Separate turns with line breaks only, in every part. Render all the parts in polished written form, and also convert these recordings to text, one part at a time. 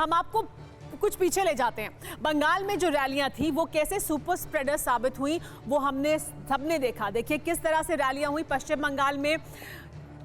हम आपको कुछ पीछे ले जाते हैं। बंगाल में जो रैलियां थी वो कैसे सुपर स्प्रेडर साबित हुई वो सबने देखा। देखिए किस तरह से रैलियां हुई पश्चिम बंगाल में।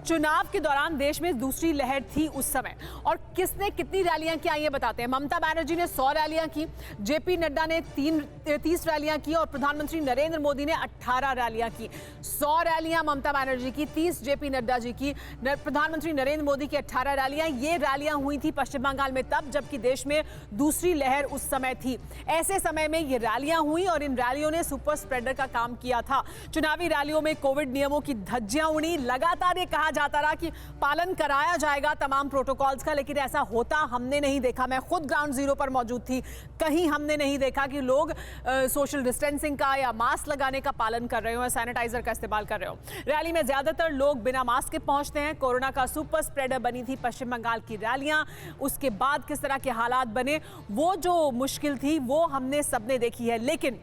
चुनाव के दौरान देश में दूसरी लहर थी उस समय, और किसने कितनी रैलियां की आइए बताते हैं। ममता बनर्जी ने 100 रैलियां की, जेपी नड्डा ने 30 रैलियां की और प्रधानमंत्री नरेंद्र मोदी ने 18 रैलियां की। 100 रैलियां ममता बनर्जी की, 30 जेपी नड्डा जी की, प्रधानमंत्री नरेंद्र मोदी की 18 रैलियां। ये रैलियां हुई थी पश्चिम बंगाल में तब जबकि देश में दूसरी लहर उस समय थी। ऐसे समय में ये रैलियां हुई और इन रैलियों ने सुपर स्प्रेडर का काम किया था। चुनावी रैलियों में कोविड नियमों की धज्जियां उड़ी। लगातार ये कहा जाता रहा कि पालन कराया जाएगा तमाम प्रोटोकॉल्स का, लेकिन ऐसा होता हमने नहीं देखा। मैं खुद ग्राउंड जीरो पर मौजूद थी, कहीं हमने नहीं देखा कि लोग सोशल डिस्टेंसिंग का या मास्क लगाने का पालन कर रहे हो या सैनिटाइजर का इस्तेमाल कर रहे हो। रैली में ज्यादातर लोग बिना मास्क के पहुंचते हैं। कोरोना का सुपर स्प्रेडर बनी थी पश्चिम बंगाल की रैलियां। उसके बाद किस तरह के हालात बने, वो जो मुश्किल थी वो हमने सबने देखी है। लेकिन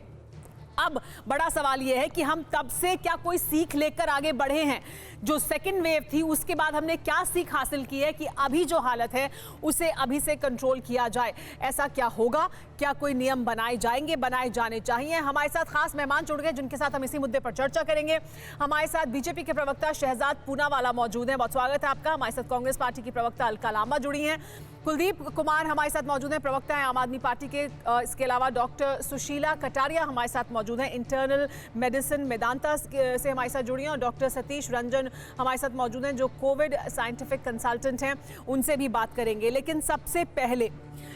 अब बड़ा सवाल यह है कि हम तब से क्या कोई सीख लेकर आगे बढ़े हैं। जो सेकेंड वेव थी उसके बाद हमने क्या सीख हासिल की है कि अभी जो हालत है उसे अभी से कंट्रोल किया जाए। ऐसा क्या होगा, क्या कोई नियम बनाए जाएंगे, बनाए जाने चाहिए। हमारे साथ खास मेहमान जुड़ गए जिनके साथ हम इसी मुद्दे पर चर्चा करेंगे। हमारे साथ बीजेपी के प्रवक्ता शहजाद पूनावाला मौजूद हैं, बहुत स्वागत है आपका। हमारे साथ कांग्रेस पार्टी की प्रवक्ता अलका लांबा जुड़ी हैं। कुलदीप कुमार हमारे साथ मौजूद हैं, प्रवक्ता हैं आम आदमी पार्टी के। इसके अलावा डॉक्टर सुशीला कटारिया हमारे साथ मौजूद हैं, इंटरनल मेडिसिन मेदांता से हमारे साथ जुड़ी हैं। और डॉक्टर सतीश रंजन हमारे साथ मौजूद हैं जो कोविड साइंटिफिक कंसल्टेंट हैं, उनसे भी बात करेंगे। लेकिन सबसे पहले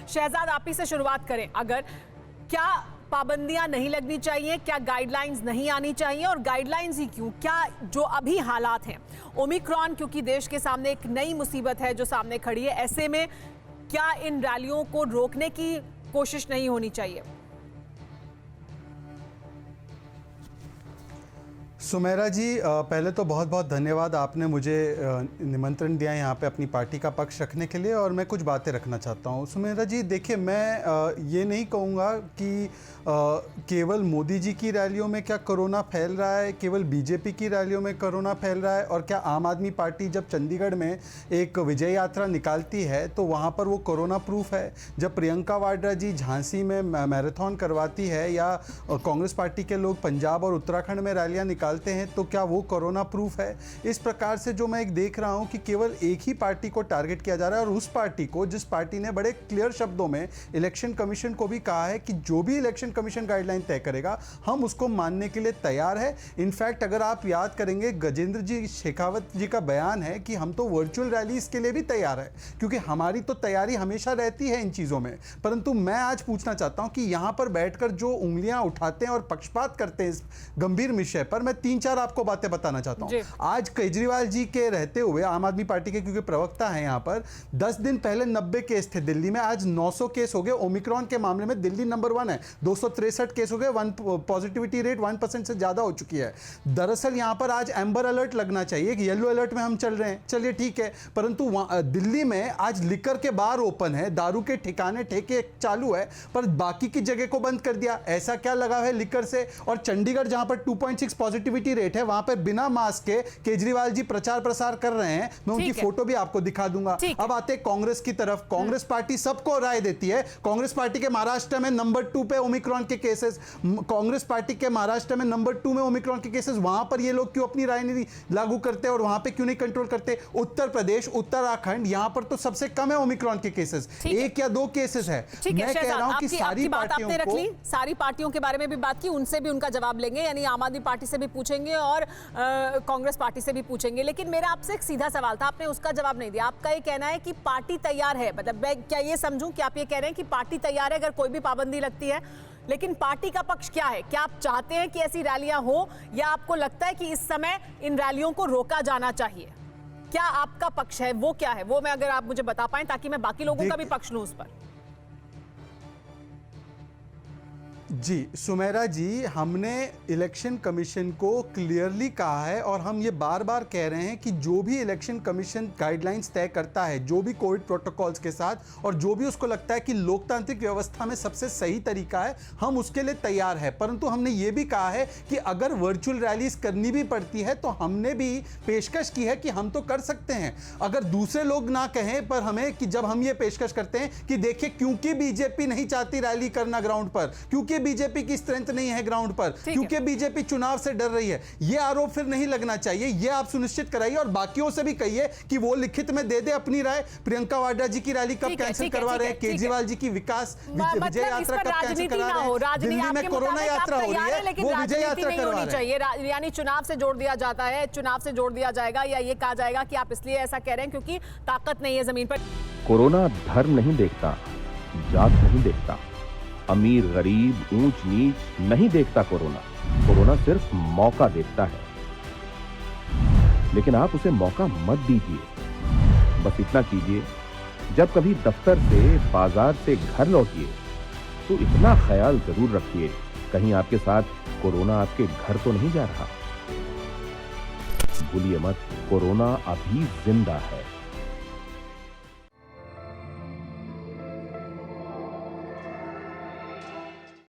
शहजाद आप ही से शुरुआत करें। अगर क्या पाबंदियां नहीं लगनी चाहिए, क्या गाइडलाइंस नहीं आनी चाहिए, और गाइडलाइंस ही क्यों? क्या जो अभी हालात हैं, ओमिक्रॉन क्योंकि देश के सामने एक नई मुसीबत है जो सामने खड़ी है, ऐसे में क्या इन रैलियों को रोकने की कोशिश नहीं होनी चाहिए?
सुमेरा जी, पहले तो बहुत बहुत धन्यवाद, आपने मुझे निमंत्रण दिया यहाँ पे अपनी पार्टी का पक्ष रखने के लिए, और मैं कुछ बातें रखना चाहता हूँ। सुमेरा जी देखिए, मैं ये नहीं कहूँगा कि केवल मोदी जी की रैलियों में क्या कोरोना फैल रहा है, केवल बीजेपी की रैलियों में कोरोना फैल रहा है, और क्या आम आदमी पार्टी जब चंडीगढ़ में एक विजय यात्रा निकालती है तो वहाँ पर वो कोरोना प्रूफ है। जब प्रियंका वाड्रा जी झांसी में मैराथन करवाती है, या कांग्रेस पार्टी के लोग पंजाब और उत्तराखंड में रैलियाँ निकालते हैं, तो क्या वो कोरोना प्रूफ है? इस प्रकार से जो मैं एक देख रहा हूँ कि केवल एक ही पार्टी को टारगेट किया जा रहा है, और उस पार्टी को जिस पार्टी ने बड़े क्लियर शब्दों में इलेक्शन कमीशन को भी कहा है कि जो भी इलेक्शन कमीशन गाइडलाइन तय करेगा हम उसको मानने के लिए तैयार है। इनफैक्ट अगर आप याद करेंगे, गजेंद्र जी शेखावत जी का बयान है कि हम तो वर्चुअल रैलीज के लिए भी तैयार है, क्योंकि हमारी तो तैयारी हमेशा रहती है इन चीज़ों में। परंतु मैं आज पूछना चाहता हूं कि यहां पर बैठकर जो उंगलियां उठाते हैं और पक्षपात करते हैं इस गंभीर विषय पर, मैं 3-4 आपको बातें बताना चाहता हूं। आज केजरीवाल जी के रहते हुए, आम आदमी पार्टी के क्योंकि प्रवक्ता हैं यहां पर, 10 दिन पहले 90 केस थे दिल्ली में, आज 900 केस हो गए। ओमिक्रॉन के मामले में दिल्ली नंबर 1 है, 263 केस हो गए, पॉजिटिविटी रेट 1% से ज्यादा हो चुकी है। दरअसल यहां पर आज एम्बर अलर्ट लगना चाहिए कि येलो अलर्ट में हम चल रहे हैं, चलिए ठीक है, परंतु दिल्ली में आज लिकर के बार ओपन है, दारू के ठिकाने ठेके चालू है, पर बाकी की जगह को बंद कर दिया। ऐसा क्या लगा है लिकर से? और चंडीगढ़ जहां पर 2.6 पॉजिटिविटी रेट है, वहां पर बिना मास्क के केजरीवाल जी प्रचार प्रसार कर रहे हैं। मैं उनकी फोटो भी आपको दिखा दूंगा। अब आते कांग्रेस की तरफ। कांग्रेस पार्टी सबको राय देती है। कांग्रेस पार्टी के महाराष्ट्र में नंबर 2 पे ओमिक्रॉन के केसेस, कांग्रेस पार्टी के महाराष्ट्र में नंबर 2 में ओमिक्रॉन के केसेस, वहां पर ये लोग क्यों अपनी राय नहीं लागू करते और वहां पे क्यों नहीं कंट्रोल करते? उत्तर प्रदेश, उत्तराखंड, यहां पर तो सबसे कम है ओमिक्रॉन के केसेस, 1 या 2 केसेस है। मैं कह रहा हूं कि सारी पार्टियों को, रख ली, सारी पार्टियों के बारे में भी बात की, उनसे भी उनका जवाब लेंगे, यानी आम आदमी पार्टी से भी पूछेंगे और कांग्रेस पार्टी से भी पूछेंगे। लेकिन मेरा आपसे एक सीधा सवाल था, आपने उसका जवाब नहीं दिया। आपका ये कहना है कि पार्टी तैयार है, मतलब मैं क्या ये समझूं कि आप ये कह रहे हैं कि पार्टी तैयार है अगर कोई भी पाबंदी लगती है, लेकिन पार्टी का पक्ष क्या है? क्या आप चाहते हैं कि ऐसी रैलियां हो, या आपको लगता है कि इस समय इन रैलियों को रोका जाना चाहिए? क्या आपका पक्ष है, वो क्या है? वो मैं अगर आप मुझे बता पाएं ताकि मैं बाकी लोगों का भी पक्ष लूं उस पर। जी सुमेरा जी, हमने इलेक्शन कमीशन को क्लियरली कहा है और हम ये बार बार कह रहे हैं कि जो भी इलेक्शन कमीशन गाइडलाइंस तय करता है, जो भी कोविड प्रोटोकॉल्स के साथ और जो भी उसको लगता है कि लोकतांत्रिक व्यवस्था में सबसे सही तरीका है, हम उसके लिए तैयार है। परंतु हमने ये भी कहा है कि अगर वर्चुअल रैलीज करनी भी पड़ती है तो हमने भी पेशकश की है कि हम तो कर सकते हैं। अगर दूसरे लोग ना कहें पर हमें, कि जब हम ये पेशकश करते हैं कि देखिए क्योंकि बीजेपी नहीं चाहती रैली करना ग्राउंड पर, क्योंकि बीजेपी की स्ट्रेंथ नहीं है ग्राउंड पर, क्योंकि बीजेपी चुनाव से डर रही है, ये आरोप फिर नहीं लगना चाहिए। ये आप सुनिश्चित कराइए और बाकियों से भी कहिए कि वो लिखित में दे दे अपनी राय। प्रियंका वाड्रा जी की रैली कब कैंसिल करवा रहे हैं, केजरीवाल जी की विकास विजय यात्रा कब कैंसिल करा रहे हैं, दिल्ली में कोरोना यात्रा हो रही है, वो विजय यात्रा करवा रहे हैं।
यानी चुनाव से जोड़ दिया जाता है, चुनाव से जोड़ दिया जाएगा, या ये कहा जाएगा कि आप इसलिए ऐसा कह रहे हैं क्योंकि ताकत नहीं है जमीन पर।
कोरोना धर्म नहीं देखता, जात नहीं देखता, अमीर गरीब ऊंच नीच नहीं देखता। कोरोना सिर्फ मौका देखता है, लेकिन आप उसे मौका मत दीजिए। बस इतना कीजिए, जब कभी दफ्तर से बाजार से घर लौटिए तो इतना ख्याल जरूर रखिए कहीं आपके साथ कोरोना आपके घर तो नहीं जा रहा। भूलिए मत, कोरोना अभी जिंदा है।